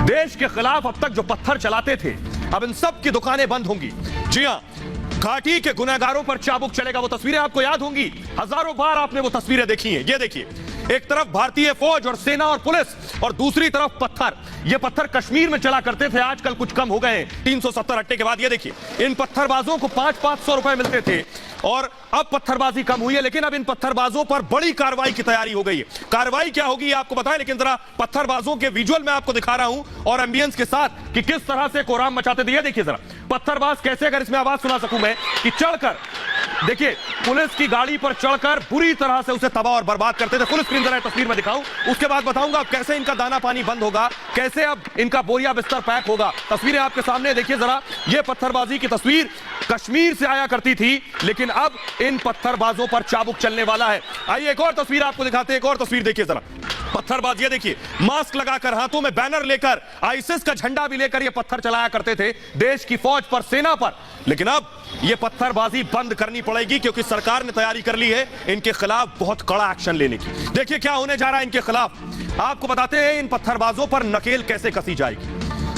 देश के खिलाफ अब तक जो पत्थर चलाते थे, अब इन सब की दुकानें बंद होंगी। जी हां, घाटी के गुनहगारों पर चाबुक चलेगा। वो तस्वीरें आपको याद होंगी, हजारों बार आपने वो तस्वीरें देखी हैं। ये देखिए, एक तरफ भारतीय फौज और सेना और पुलिस और दूसरी तरफ पत्थर। ये पत्थर कश्मीर में चला करते थे, आजकल कुछ कम हो गए हैं 370 हटने के बाद। ये देखिए, इन पत्थरबाजों को 500-500 रुपए मिलते थे और अब पत्थरबाजी कम हुई है, लेकिन अब इन पत्थरबाजों पर बड़ी कार्रवाई की तैयारी हो गई है। कार्रवाई क्या होगी आपको बताएं, लेकिन जरा पत्थरबाजों के विजुअल मैं आपको दिखा रहा हूं और एम्बियंस के साथ कि किस तरह से कोराम मचाते थे। ये देखिए जरा पत्थरबाज कैसे, अगर इसमें आवाज सुना सकूं मैं, कि चढ़कर देखिए पुलिस की गाड़ी पर चढ़कर पूरी तरह से उसे तबाह और बर्बाद करते थे। फुल स्क्रीन जरा तस्वीर में दिखाऊं, उसके बाद बताऊंगा कैसे इनका दाना पानी बंद होगा, कैसे अब इनका बोरिया बिस्तर पैक होगा। तस्वीरें आपके सामने देखिए जरा, ये पत्थरबाजी की तस्वीर कश्मीर से आया करती थी, लेकिन अब इन पत्थरबाजों पर चाबुक चलने वाला है। आइए एक और तस्वीर आपको दिखाते हैं, एक और तस्वीर देखिए जरा। पत्थरबाज, ये देखिए, मास्क लगाकर, हाथों में बैनर लेकर, आईएसआईएस का झंडा भी लेकर ये पत्थर चलाया करते थे देश की फौज पर, सेना पर। लेकिन अब ये पत्थरबाजी बंद करनी पड़ेगी, क्योंकि सरकार ने तैयारी कर ली है इनके खिलाफ बहुत कड़ा एक्शन लेने की। देखिए क्या होने जा रहा है इनके खिलाफ, आपको बताते हैं इन पत्थरबाजों पर नकेल कैसे कसी जाएगी।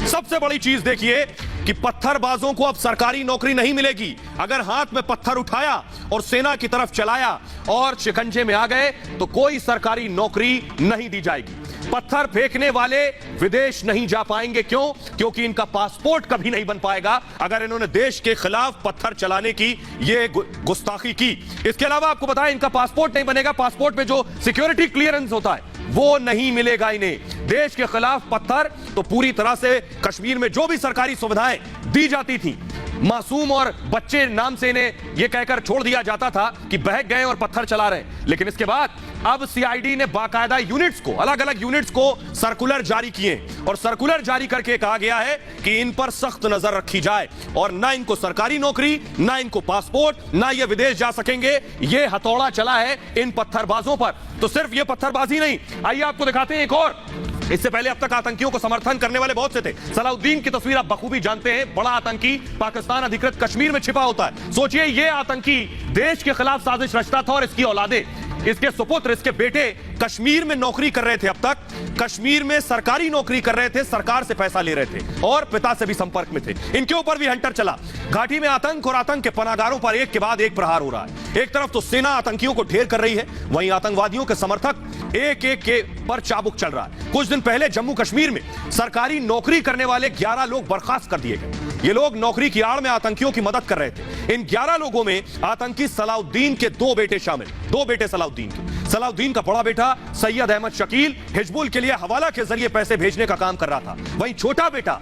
सबसे बड़ी चीज देखिए कि पत्थरबाजों को अब सरकारी नौकरी नहीं मिलेगी। अगर हाथ में पत्थर उठाया और सेना की तरफ चलाया और शिकंजे में आ गए तो कोई सरकारी नौकरी नहीं दी जाएगी। पत्थर फेंकने वाले विदेश नहीं जा पाएंगे। क्यों? क्योंकि इनका पासपोर्ट कभी नहीं बन पाएगा अगर इन्होंने देश के खिलाफ पत्थर चलाने की ये गुस्ताखी की। इसके अलावा आपको बताएं, इनका पासपोर्ट नहीं बनेगा। पासपोर्ट में जो सिक्योरिटी क्लियरेंस होता है वो नहीं मिलेगा इन्हें। देश के खिलाफ पत्थर तो पूरी तरह से कश्मीर में जो भी सरकारी सुविधाएं दी जाती थी, मासूम और बच्चे नाम से इन्हें यह कहकर छोड़ दिया जाता था कि बहक गए और पत्थर चला रहे हैं। लेकिन इसके बाद अब सीआईडी ने बाकायदा यूनिट्स को, अलग अलग यूनिट्स को सर्कुलर जारी किए और सर्कुलर जारी करके कहा गया है कि इन पर सख्त नजर रखी जाए और ना इनको सरकारी नौकरी, ना इनको पासपोर्ट, ना ये विदेश जा सकेंगे। ये हथौड़ा चला है इन पत्थरबाजों पर। तो सिर्फ ये पत्थरबाजी नहीं, आइए आपको दिखाते हैं एक और। इससे पहले अब तक आतंकियों को समर्थन करने वाले बहुत से थे। सलाउद्दीन की तस्वीर आप बखूबी जानते हैं, बड़ा आतंकी पाकिस्तान अधिकृत कश्मीर में छिपा होता है। सोचिए ये आतंकी देश के खिलाफ साजिश रचता था और इसकी औलादे, इसके सुपुत्र, इसके बेटे कश्मीर में नौकरी कर रहे थे। अब तक कश्मीर में सरकारी नौकरी कर रहे थे, सरकार से पैसा ले रहे थे और पिता से भी संपर्क में थे। इनके ऊपर भी हंटर चला। घाटी में आतंक और आतंक के पनागारों पर एक के बाद एक प्रहार हो रहा है। एक तरफ तो सेना आतंकियों को ढेर कर रही है, वहीं आतंकवादियों के समर्थक एक एक के पर चाबुक चल रहा है। कुछ दिन पहले जम्मू कश्मीर में सरकारी नौकरी करने वाले 11 लोग बर्खास्त कर दिए गए। ये लोग नौकरी की आड़ में आतंकियों की मदद कर रहे थे। इन 11 लोगों में आतंकी सलाउद्दीन के 2 बेटे शामिल, 2 बेटे सलाउद्दीन के। सलाउद्दीन का बड़ा बेटा सैयद अहमद शकील हिजबुल के लिए हवाला के जरिए पैसे भेजने का काम कर रहा था। वहीं छोटा बेटा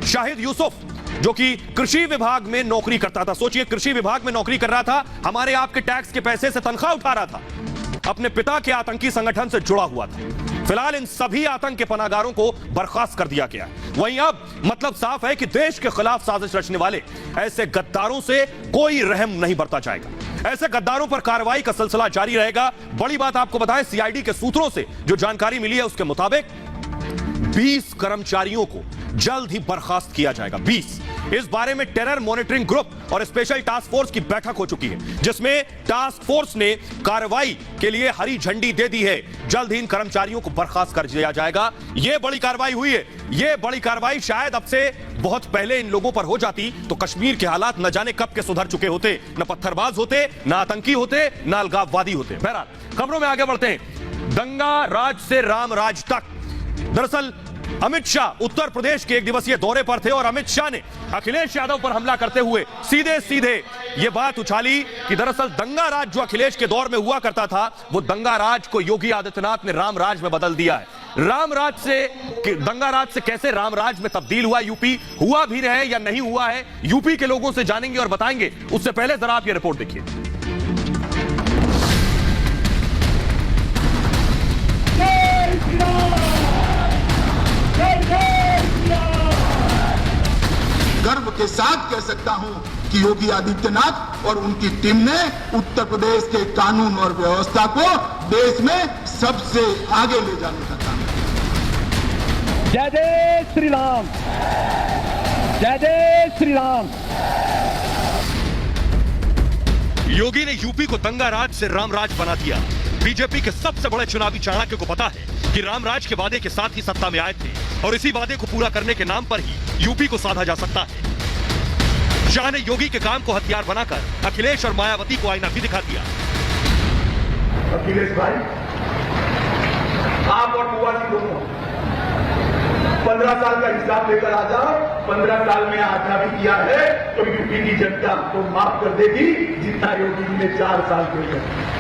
शाहिद यूसुफ, जो कि कृषि विभाग में नौकरी करता था। सोचिए, कृषि विभाग में नौकरी कर रहा था, हमारे आपके टैक्स के पैसे से तनख्वाह उठा रहा था, अपने पिता के आतंकी संगठन से जुड़ा हुआ था। फिलहाल इन सभी आतंक के पनागारों को बर्खास्त कर दिया गया। वहीं अब मतलब साफ है कि देश के खिलाफ साजिश रचने वाले ऐसे गद्दारों से कोई रहम नहीं बरता जाएगा। ऐसे गद्दारों पर कार्रवाई का सिलसिला जारी रहेगा। बड़ी बात आपको बताएं, सीआईडी के सूत्रों से जो जानकारी मिली है उसके मुताबिक 20 कर्मचारियों को जल्द ही बर्खास्त किया जाएगा। 20। इस बारे में टेरर मॉनिटरिंग ग्रुप और स्पेशल टास्क फोर्स की बैठक हो चुकी है, जिसमें टास्क फोर्स ने कार्रवाई के लिए हरी झंडी दे दी है। जल्द ही इन कर्मचारियों को बर्खास्त कर दिया जाएगा। यह बड़ी कार्रवाई हुई है। यह बड़ी कार्रवाई शायद अब से बहुत पहले इन लोगों पर हो जाती तो कश्मीर के हालात न जाने कब के सुधर चुके होते। न पत्थरबाज होते, न आतंकी होते, न अलगाववादी होते। बहरहाल खबरों में आगे बढ़ते हैं। दंगा राज से राम राज तक। दरअसल अमित शाह उत्तर प्रदेश के 1 दिवसीय दौरे पर थे और अमित शाह ने अखिलेश यादव पर हमला करते हुए सीधे सीधे यह बात उछाली कि दरअसल दंगा राज जो अखिलेश के दौर में हुआ करता था, वो दंगा राज को योगी आदित्यनाथ ने राम राज में बदल दिया है। राम राज से, दंगा राज से कैसे राम राज में तब्दील हुआ यूपी, हुआ भी रहे या नहीं हुआ है, यूपी के लोगों से जानेंगे और बताएंगे। उससे पहले जरा आप ये रिपोर्ट देखिए। गर्व के साथ कह सकता हूं कि योगी आदित्यनाथ और उनकी टीम ने उत्तर प्रदेश के कानून और व्यवस्था को देश में सबसे आगे ले जाने का काम किया। जय जय श्री राम, जय जय श्री राम। योगी ने यूपी को दंगा राज से राम राज बना दिया। बीजेपी के सबसे बड़े चुनावी चाणक्य को पता है कि रामराज के वादे के साथ ही सत्ता में आए थे और इसी वादे को पूरा करने के नाम पर ही यूपी को साधा जा सकता है। शाह ने योगी के काम को हथियार बनाकर अखिलेश और मायावती को आईना भी दिखा दिया। अखिलेश भाई, आप और बुआ जी दोनों 15 साल का हिसाब लेकर आ जाओ। 15 साल में आधा भी किया है तो यूपी की जनता तो माफ कर देगी जितना योगी जी ने 4 साल के।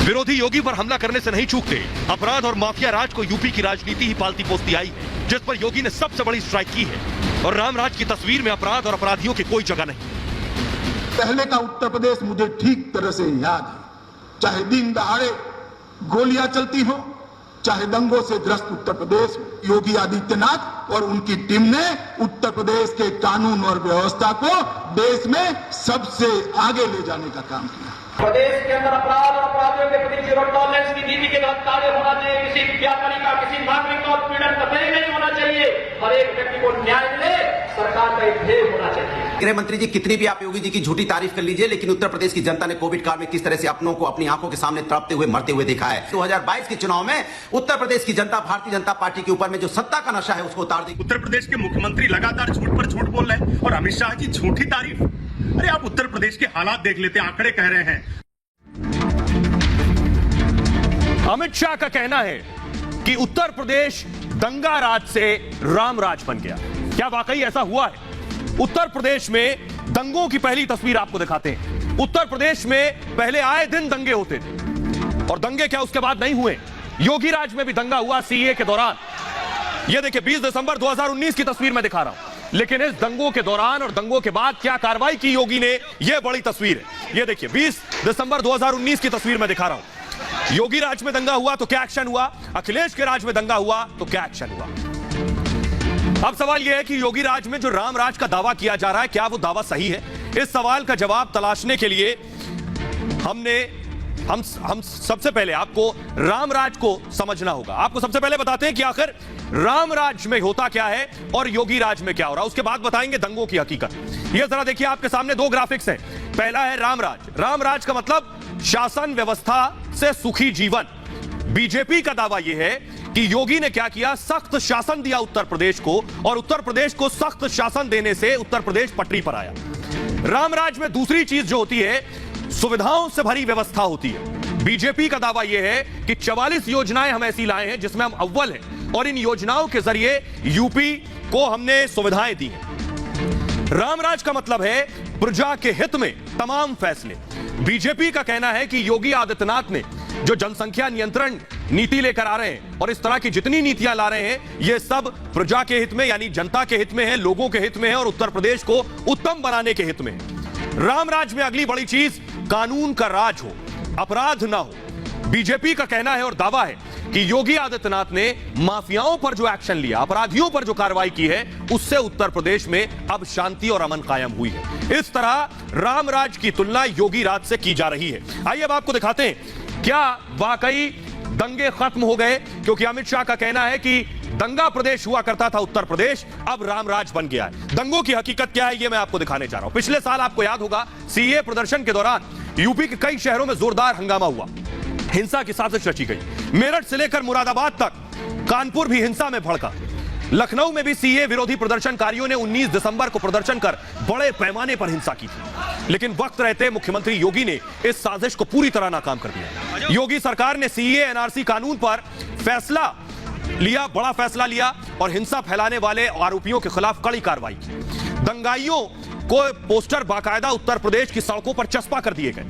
विरोधी योगी पर हमला करने से नहीं चूकते। अपराध और माफिया राज को यूपी की राजनीति ही पालती पोसती आई है, जिस पर योगी ने सबसे बड़ी स्ट्राइक की है। और रामराज की तस्वीर में अपराध और अपराधियों की कोई जगह नहीं। पहले का उत्तर प्रदेश मुझे ठीक तरह से याद है। चाहे दिन दहाड़े गोलियां चलती हो, चाहे दंगों से ग्रस्त उत्तर प्रदेश, योगी आदित्यनाथ और उनकी टीम ने उत्तर प्रदेश के कानून और व्यवस्था को देश में सबसे आगे ले जाने का काम किया। प्रदेश के अंदर अपराध और अपराधियों के प्रति जीरो टॉलरेंस की नीति के तहत कार्य होना चाहिए। किसी व्यापारी का, किसी नागरिक का उत्पीड़न कतई नहीं होना चाहिए। हर एक व्यक्ति को न्याय मिले, सरकार का एक ध्येय होना चाहिए। गृह मंत्री जी, कितनी भी आप योगी जी की झूठी तारीफ कर लीजिए, लेकिन उत्तर प्रदेश की जनता ने कोविड काल में किस तरह से अपनों को अपनी आंखों के सामने तड़पते हुए, मरते हुए देखा है। 2022 के चुनाव में उत्तर प्रदेश की जनता भारतीय जनता पार्टी के ऊपर में जो सत्ता का नशा है उसको उतार देगी। उत्तर प्रदेश के मुख्यमंत्री लगातार झूठ पर झूठ बोल रहे हैं और अमित शाह की झूठी तारीफ। अरे आप उत्तर प्रदेश के हालात देख लेते, आंकड़े कह रहे हैं। अमित शाह का कहना है कि उत्तर प्रदेश दंगा राज से रामराज बन गया। क्या वाकई ऐसा हुआ है? उत्तर प्रदेश में दंगों की पहली तस्वीर आपको दिखाते हैं। उत्तर प्रदेश में पहले आए दिन दंगे होते थे और दंगे क्या उसके बाद नहीं हुए। योगी राज में भी दंगा हुआ सीए के दौरान। यह देखिए 20 दिसंबर 2019 की तस्वीर मैं दिखा रहा हूं। लेकिन इस दंगों के दौरान और दंगों के बाद क्या कार्रवाई की योगी ने, यह बड़ी तस्वीर है। यह देखिए 20 दिसंबर 2019 की तस्वीर मैं दिखा रहा हूं। योगी राज में दंगा हुआ तो क्या एक्शन हुआ, अखिलेश के राज में दंगा हुआ तो क्या एक्शन हुआ। अब सवाल यह है कि योगी राज में जो राम राज का दावा किया जा रहा है, क्या वो दावा सही है? इस सवाल का जवाब तलाशने के लिए हम सबसे पहले आपको राम राज को समझना होगा। आपको सबसे पहले बताते हैं कि आखिर राम राज में होता क्या है और योगी राज में क्या हो रहा है। उसके बाद बताएंगे दंगों की हकीकत। यह जरा देखिए, आपके सामने दो ग्राफिक्स हैं। पहला है राम राज। राम राज का मतलब शासन व्यवस्था से सुखी जीवन। बीजेपी का दावा यह है कि योगी ने क्या किया, सख्त शासन दिया उत्तर प्रदेश को और उत्तर प्रदेश को सख्त शासन देने से उत्तर प्रदेश पटरी पर आया। रामराज में दूसरी चीज जो होती है, सुविधाओं से भरी व्यवस्था होती है। बीजेपी का दावा यह है कि 44 योजनाएं हम ऐसी लाए हैं जिसमें हम अव्वल हैं और इन योजनाओं के जरिए यूपी को हमने सुविधाएं दी हैं। रामराज का मतलब है प्रजा के हित में तमाम फैसले। बीजेपी का कहना है कि योगी आदित्यनाथ ने जो जनसंख्या नियंत्रण नीति लेकर आ रहे हैं और इस तरह की जितनी नीतियां ला रहे हैं, ये सब प्रजा के हित में यानी जनता के हित में है, लोगों के हित में है और उत्तर प्रदेश को उत्तम बनाने के हित में है। रामराज में अगली बड़ी चीज कानून का राज हो, अपराध ना हो। बीजेपी का कहना है और दावा है कि योगी आदित्यनाथ ने माफियाओं पर जो एक्शन लिया, अपराधियों पर जो कार्रवाई की है, उससे उत्तर प्रदेश में अब शांति और अमन कायम हुई है। इस तरह रामराज की तुलना योगी राज से की जा रही है। आइए अब आपको दिखाते हैं क्या वाकई दंगे खत्म हो गए, क्योंकि अमित शाह का कहना है कि दंगा प्रदेश हुआ करता था उत्तर प्रदेश, अब रामराज बन गया है। दंगों की हकीकत क्या है, यह मैं आपको दिखाने जा रहा हूं। पिछले साल आपको याद होगा, सीए प्रदर्शन के दौरान यूपी के कई शहरों में जोरदार हंगामा हुआ, हिंसा की साजिश रची गई। मेरठ से लेकर मुरादाबाद तक कानपुर भी हिंसा में भड़का। लखनऊ में भी सीए विरोधी प्रदर्शनकारियों ने 19 दिसंबर को प्रदर्शन कर बड़े पैमाने पर हिंसा की थी, लेकिन वक्त रहते मुख्यमंत्री योगी ने इस साजिश को पूरी तरह नाकाम कर दिया। योगी सरकार ने सीए एनआरसी कानून पर फैसला लिया, बड़ा फैसला लिया और हिंसा फैलाने वाले आरोपियों के खिलाफ कड़ी कार्रवाई की। दंगाइयों को पोस्टर बाकायदा उत्तर प्रदेश की सड़कों पर चस्पा कर दिए गए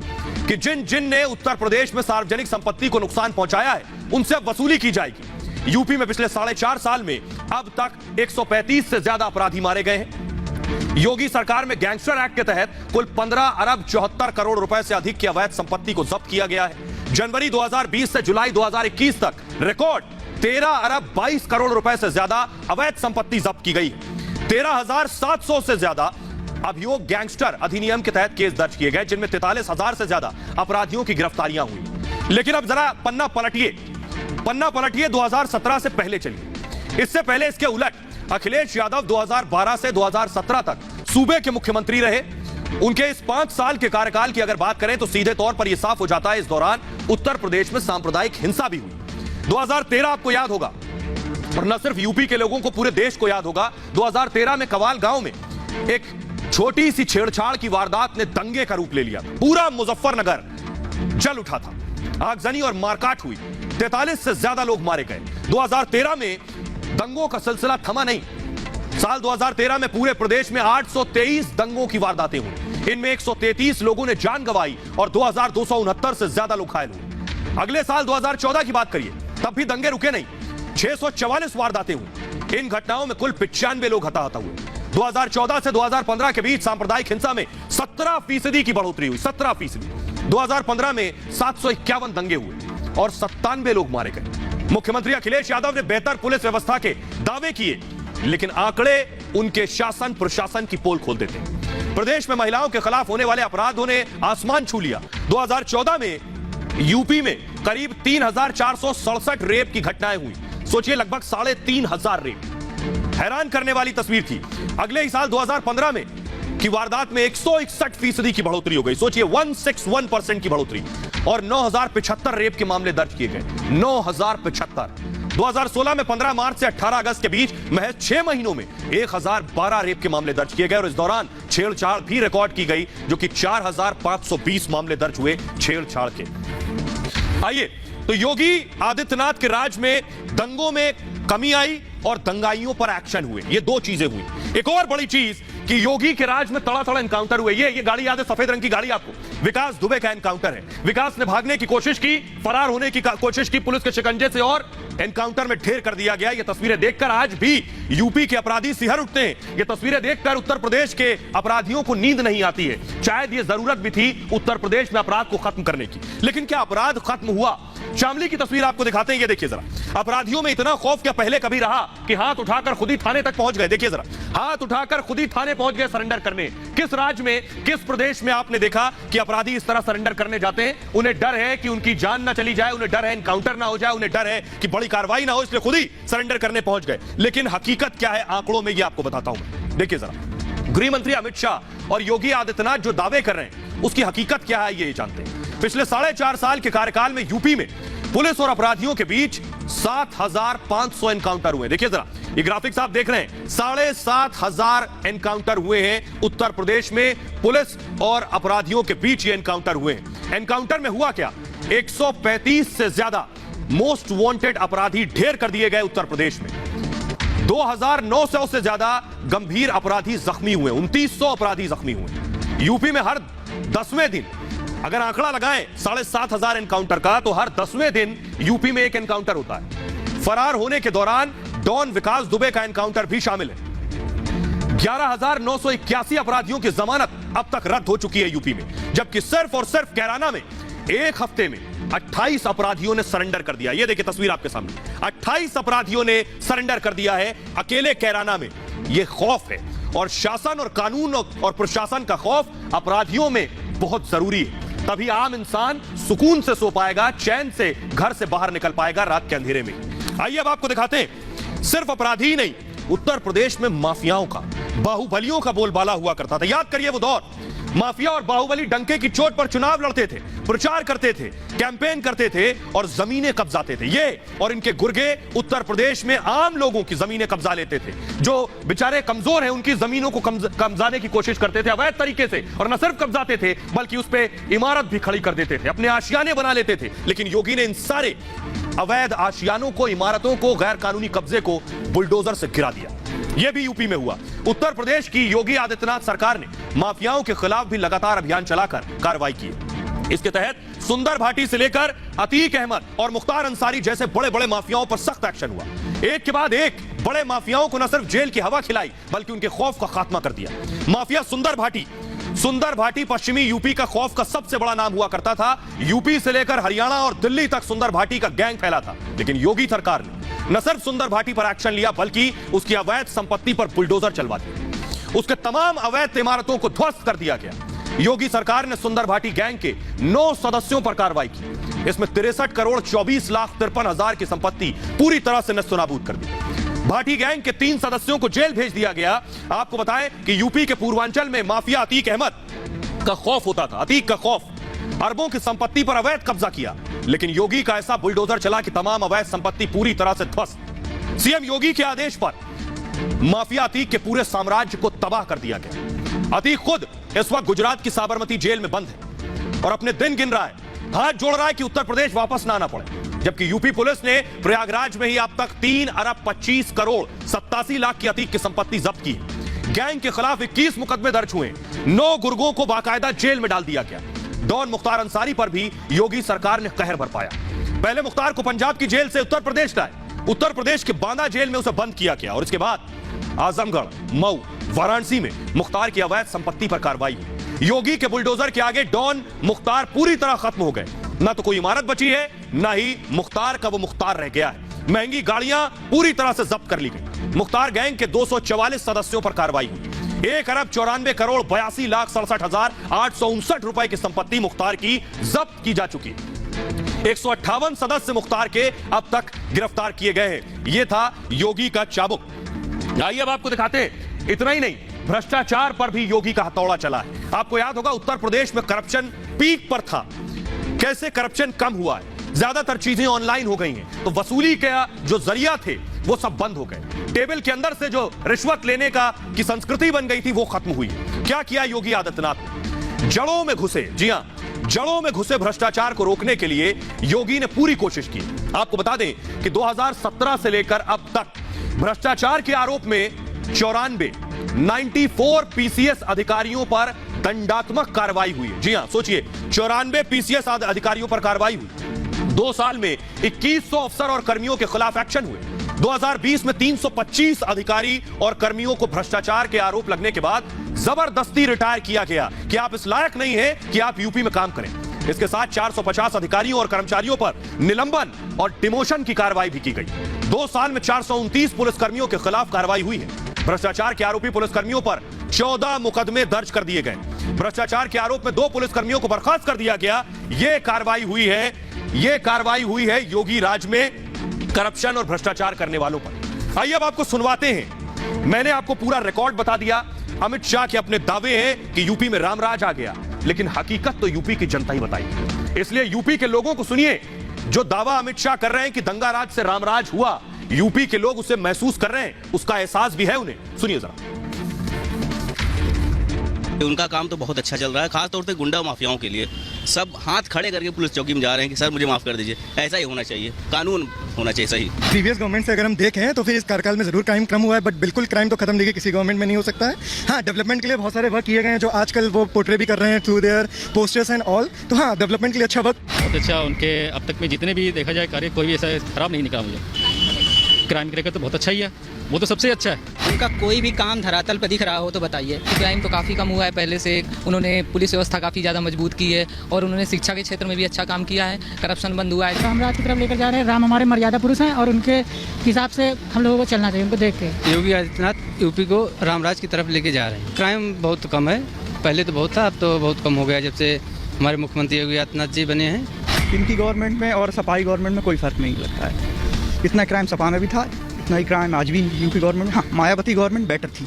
कि जिन जिन ने उत्तर प्रदेश में सार्वजनिक संपत्ति को नुकसान पहुंचाया है, उनसे वसूली की जाएगी। यूपी में पिछले 4.5 साल में अब तक 135 से ज्यादा अपराधी मारे गए हैं। योगी सरकार में गैंगस्टर एक्ट के तहत कुल 15 अरब 74 करोड़ रुपए से अधिक की अवैध संपत्ति को जब्त किया गया है। जनवरी 2020 से जुलाई 2021 तक रिकॉर्ड 13 अरब 22 करोड़ रुपए से ज्यादा अवैध संपत्ति जब्त की गई। 13,700 से ज्यादा अभियोग गैंगस्टर अधिनियम के तहत केस दर्ज किए गए, जिनमें 43,000 से ज्यादा अपराधियों की गिरफ्तारियां हुई। लेकिन अब जरा पन्ना पलटिए 2017 से पहले चलिए। इससे पहले इसके उलट अखिलेश यादव 2012 से 2017 तक सूबे के मुख्यमंत्री रहे उनके इस 5 साल के कार्यकाल की अगर बात करें तो सीधे तौर पर यह साफ हो जाता है इस दौरान उत्तर प्रदेश में सांप्रदायिक हिंसा भी हुई। 2013 आपको याद होगा, और न सिर्फ यूपी के लोगों को, पूरे देश को याद होगा, 2013 में कवाल गांव में एक छोटी सी छेड़छाड़ की वारदात ने दंगे का रूप ले लिया। पूरा मुजफ्फरनगर जल उठा था, आगजनी और मारकाट हुई, 43 से ज्यादा लोग मारे गए। 2013 में दंगों का सिलसिला थमा नहीं। साल 2013 में पूरे प्रदेश में 823 दंगों की वारदातें हुई। इनमें 133 लोगों ने जान गंवाई और 2269 से ज्यादा लोग घायल हुए। अगले साल 2014 की बात करिए, तब भी दंगे रुके नहीं, 644 वारदातें हुई। इन घटनाओं में कुल 95 लोग हताहत हुए। 2014 से 2015 के बीच सांप्रदायिक हिंसा में 17% की बढ़ोतरी हुई, 17%। 2015 में 751 दंगे हुए और 97 लोग मारे गए। मुख्यमंत्री अखिलेश यादव ने बेहतर पुलिस व्यवस्था के दावे किए, लेकिन आंकड़े उनके शासन प्रशासन की पोल खोल देते हैं। प्रदेश में महिलाओं के खिलाफ होने वाले अपराधों ने आसमान छू लिया। 2014 में यूपी में करीब 3467 रेप की घटनाएं हुई। सोचिए, लगभग 3500 रेप। हैरान करने वाली तस्वीर थी। अगले ही साल 2015 में की वारदात में 161% की बढ़ोतरी हो गई। सोचिए, 161% की बढ़ोतरी, और 9075 रेप के मामले दर्ज किए गए। 9075। 2016 में 15 मार्च से 18 अगस्त के बीच महज 6 महीनों में 1012 रेप के मामले दर्ज किए गए, और इस दौरान छेड़छाड़ भी रिकॉर्ड की गई, जो कि 4520 मामले दर्ज हुए छेड़छाड़ के। आइए, तो योगी आदित्यनाथ के राज में दंगों में कमी आई और दंगाइयों पर एक्शन हुए। ये दो चीजें हुई। एक और बड़ी चीज कि योगी के राज में तड़ा-तड़ा एनकाउंटर हुए। ये गाड़ी याद है, सफेद रंग की गाड़ी आपको, विकास दुबे का एनकाउंटर है। विकास ने भागने की कोशिश की, फरार होने की कोशिश की पुलिस के शिकंजे से, और एनकाउंटर में ढेर कर दिया गया। ये तस्वीरें देखकर आज भी यूपी के अपराधी सिहर उठते हैं। ये तस्वीरें देखकर उत्तर प्रदेश के अपराधियों को नींद नहीं आती है। शायद ये जरूरत भी थी उत्तर प्रदेश में अपराध को खत्म करने की, लेकिन क्या अपराध खत्म हुआ? शामली की तस्वीर आपको दिखाते हैं, ये देखिए जरा। अपराधियों में इतना खौफ क्या पहले कभी रहा कि हाथ उठाकर खुद ही थाने तक पहुंच गए? देखिए जरा, हाथ उठाकर खुद ही थाने पहुंच गए सरेंडर करने। किस राज्य में, किस प्रदेश में आपने देखा कि अपराधी इस तरह सरेंडर करने जाते हैं? उन्हें डर है कि उनकी जान ना चली जाए, उन्हें डर है एनकाउंटर ना हो जाए, उन्हें डर है कि बड़ी कार्रवाई ना हो, इसलिए खुद ही सरेंडर करने पहुंच गए। लेकिन हकीकत क्या है आंकड़ों में, ये आपको बताता हूं। देखिए जरा, गृह मंत्री अमित शाह और योगी आदित्यनाथ जो दावे कर रहे हैं उसकी हकीकत क्या है, ये जानते हैं। पिछले 4.5 साल के कार्यकाल में यूपी में पुलिस और अपराधियों के बीच 7500 एनकाउंटर हुए। देखिए जरा, ये ग्राफिक्स आप देख रहे हैं, 7500 एनकाउंटर हुए हैं उत्तर प्रदेश में। पुलिस और अपराधियों के बीच ये एनकाउंटर हुए हैं। एनकाउंटर में हुआ क्या? 135 से ज्यादा मोस्ट वांटेड अपराधी ढेर कर दिए गए उत्तर प्रदेश में। 2900 से ज्यादा गंभीर अपराधी जख्मी हुए, 2900 अपराधी जख्मी हुए। यूपी में हर 10वें दिन, अगर आंकड़ा लगाएं 7500 एनकाउंटर का, तो हर 10वें दिन यूपी में एक एनकाउंटर होता है। फरार होने के दौरान डॉन विकास दुबे का एनकाउंटर भी शामिल है। 11981 अपराधियों की जमानत अब तक रद्द हो चुकी है यूपी में, जबकि सिर्फ और सिर्फ कैराना में एक हफ्ते में 28 अपराधियों ने सरेंडर कर दिया। यह देखिए तस्वीर आपके सामने, 28 अपराधियों ने सरेंडर कर दिया है अकेले कैराना में। यह खौफ है, और शासन और कानून और प्रशासन का खौफ अपराधियों में बहुत जरूरी है। तभी आम इंसान सुकून से सो पाएगा, चैन से घर से बाहर निकल पाएगा रात के अंधेरे में। आइए अब आपको दिखाते हैं, सिर्फ अपराधी ही नहीं, उत्तर प्रदेश में माफियाओं का, बाहुबलियों का बोलबाला हुआ करता था। याद करिए वो दौर, माफिया और बाहुबली डंके की चोट पर चुनाव लड़ते थे, प्रचार करते थे, कैंपेन करते थे और जमीनें कब्जाते थे। ये और इनके गुर्गे उत्तर प्रदेश में आम लोगों की जमीनें कब्जा लेते थे। जो बेचारे कमजोर हैं उनकी जमीनों को कब्जाने की कोशिश करते थे अवैध तरीके से, और न सिर्फ कब्जाते थे बल्कि उस पर इमारत भी खड़ी कर देते थे, अपने आशियाने बना लेते थे। लेकिन योगी ने इन सारे अवैध आशियानों को, इमारतों को, गैर कानूनी कब्जे को बुलडोजर से गिरा दिया। यह भी यूपी में हुआ। उत्तर प्रदेश की योगी आदित्यनाथ सरकार ने माफियाओं के खिलाफ भी लगातार अभियान चलाकर कार्रवाई की। इसके तहत सुंदर भाटी से लेकर अतीक अहमद और मुख्तार अंसारी जैसे बड़े बड़े माफियाओं पर सख्त एक्शन हुआ। एक के बाद एक बड़े माफियाओं को न सिर्फ जेल की हवा खिलाई बल्कि उनके खौफ का खात्मा कर दिया। माफिया सुंदर भाटी पश्चिमी यूपी का खौफ का सबसे बड़ा नाम हुआ करता था। यूपी से लेकर हरियाणा और दिल्ली तक सुंदर भाटी का गैंग फैला था। लेकिन योगी सरकार ने न सिर्फ सुंदर भाटी पर एक्शन लिया बल्कि उसकी अवैध संपत्ति पर बुलडोजर चलवा दिया। उसके तमाम अवैध इमारतों को ध्वस्त कर दिया गया। योगी सरकार ने सुंदर भाटी गैंग के 9 सदस्यों पर कार्रवाई की। इसमें 63 करोड़ 24 लाख 53 हजार की संपत्ति पूरी तरह से नस्तनाबूद कर दी। भाटी गैंग के 3 सदस्यों को जेल भेज दिया गया। आपको बताएं कि यूपी के पूर्वांचल में माफिया अतीक अहमद का खौफ होता था। अतीक का खौफ, अरबों की संपत्ति पर अवैध कब्जा किया, लेकिन योगी का ऐसा बुलडोजर चला कि तमाम अवैध संपत्ति पूरी तरह से ध्वस्त। सीएम योगी के आदेश पर माफिया अतीक के पूरे साम्राज्य को तबाह कर दिया गया। अतीक खुद इस वक्त गुजरात की साबरमती जेल में बंद है और अपने दिन गिन रहा है, हाथ जोड़ रहा है कि उत्तर प्रदेश वापस ना आना पड़े। जबकि यूपी पुलिस ने प्रयागराज में ही अब तक 3 अरब 25 करोड़ 87 लाख की अतीक की संपत्ति जब्त की। गैंग के खिलाफ 21 मुकदमे दर्ज हुए, 9 गुर्गों को बाकायदा जेल में डाल दिया गया। डॉन मुख्तार अंसारी पर भी योगी सरकार ने कहर बरपाया। पहले मुख्तार को पंजाब की जेल से उत्तर प्रदेश लाए, उत्तर प्रदेश के बांदा जेल में उसे बंद किया गया और इसके बाद आजमगढ़, मऊ, वाराणसी में मुख्तार की अवैध संपत्ति पर कार्रवाई हुई। योगी के बुलडोजर के आगे डॉन मुख्तार पूरी तरह खत्म हो गए। ना तो कोई इमारत बची है, ना ही मुख्तार का वो मुख्तार रह गया है। महंगी गाड़ियां पूरी तरह से जब्त कर ली गई। मुख्तार गैंग के 244 सदस्यों पर कार्रवाई हुई। 1 अरब 94 करोड़ 82 लाख 67 हजार 859 रुपए की संपत्ति मुख्तार की जब्त की जा चुकी है। 158 सदस्य मुख्तार के अब तक गिरफ्तार किए गए हैं। यह था योगी का चाबुक। आइए अब आपको दिखाते हैं। इतना ही नहीं, भ्रष्टाचार पर भी योगी का हथौड़ा चला है। आपको याद होगा उत्तर प्रदेश में करप्शन पीक पर था, कैसे करप्शन कम हुआ है। ज्यादातर चीजें ऑनलाइन हो गई हैं, तो वसूली का जो जरिया थे वो सब बंद हो गए। टेबल के अंदर से जो रिश्वत लेने का की संस्कृति बन गई थी वो खत्म हुई। क्या किया योगी आदित्यनाथ ने? जड़ों में घुसे, जी हां, जड़ों में घुसे भ्रष्टाचार को रोकने के लिए योगी ने पूरी कोशिश की। आपको बता दें कि 2017 से लेकर अब तक भ्रष्टाचार के आरोप में 94 पीसीएस अधिकारियों पर दंडात्मक कार्रवाई हुई है। जी हां, सोचिए, 94 पीसीएस अधिकारियों पर कार्रवाई हुई। 2 साल में 2100 अफसर और कर्मियों के खिलाफ एक्शन हुए। 2020 में 325 अधिकारी और कर्मियों को भ्रष्टाचार के आरोप लगने के बाद जबरदस्ती रिटायर किया गया कि आप इस लायक नहीं हैं कि आप यूपी में काम करें। इसके साथ 450 अधिकारियों और कर्मचारियों पर निलंबन और डिमोशन की कार्रवाई भी की गई। 2 साल में 429 पुलिसकर्मियों के खिलाफ कार्रवाई हुई है। भ्रष्टाचार के आरोपी पुलिसकर्मियों पर 14 मुकदमे दर्ज कर दिए गए। भ्रष्टाचार के आरोप में 2 पुलिसकर्मियों को बर्खास्त कर दिया गया। यह कार्रवाई हुई है योगी राज में करप्शन और भ्रष्टाचार करने वालों पर। आइए अब आपको सुनवाते हैं। मैंने आपको पूरा रिकॉर्ड बता दिया। अमित शाह के अपने दावे हैं कि यूपी में रामराज आ गया, लेकिन हकीकत तो यूपी की जनता ही बताई। इसलिए यूपी के लोगों को सुनिए। जो दावा अमित शाह कर रहे हैं कि दंगा राज से रामराज हुआ, यूपी के लोग उसे महसूस कर रहे हैं, उसका एहसास भी है उन्हें। सुनिए जरा। उनका काम तो बहुत अच्छा चल रहा है, खास तौर पे गुंडा माफियाओं के लिए। सब हाथ खड़े करके पुलिस चौकी में जा रहे हैं कि सर मुझे माफ कर दीजिए। ऐसा ही होना चाहिए, कानून होना चाहिए सही। प्रीवियस गवर्नमेंट से अगर हम देखें तो फिर इस कार्यकाल में जरूर क्राइम कम हुआ है, बट बिल्कुल क्राइम तो खत्म देखिए किसी गवर्नमेंट में नहीं हो सकता है। हाँ, डेवलपमेंट के लिए बहुत सारे वर्क किए गए हैं जो आजकल वो पोर्ट्रे भी कर रहे हैं through their posters and all. तो हाँ, डेवलपमेंट के लिए अच्छा वर्क। बहुत अच्छा उनके अब तक में जितने भी देखा जाए कार्य, कोई भी ऐसा खराब नहीं निकला मुझे। क्राइम के रेकॉर्ड तो बहुत अच्छा ही है, वो तो सबसे अच्छा है। उनका कोई भी काम धरातल पर दिख रहा हो तो बताइए। क्राइम तो काफ़ी कम हुआ है पहले से। उन्होंने पुलिस व्यवस्था काफ़ी ज़्यादा मजबूत की है और उन्होंने शिक्षा के क्षेत्र में भी अच्छा काम किया है। करप्शन बंद हुआ है। रामराज की तरफ लेकर जा रहे हैं। राम हमारे मर्यादा पुरुष हैं और उनके हिसाब से हम लोगों को चलना चाहिए, उनको देख के। योगी आदित्यनाथ यूपी को रामराज की तरफ लेके जा रहे हैं। क्राइम बहुत कम है, पहले तो बहुत था, अब तो बहुत कम हो गया जब से हमारे मुख्यमंत्री योगी आदित्यनाथ जी बने हैं। इनकी गवर्नमेंट में और सपा गवर्नमेंट में कोई फर्क नहीं लगता है। इतना क्राइम सपा में भी था, इतना ही क्राइम आज भी यूपी गवर्नमेंट में। हाँ, मायावती गवर्नमेंट बेटर थी।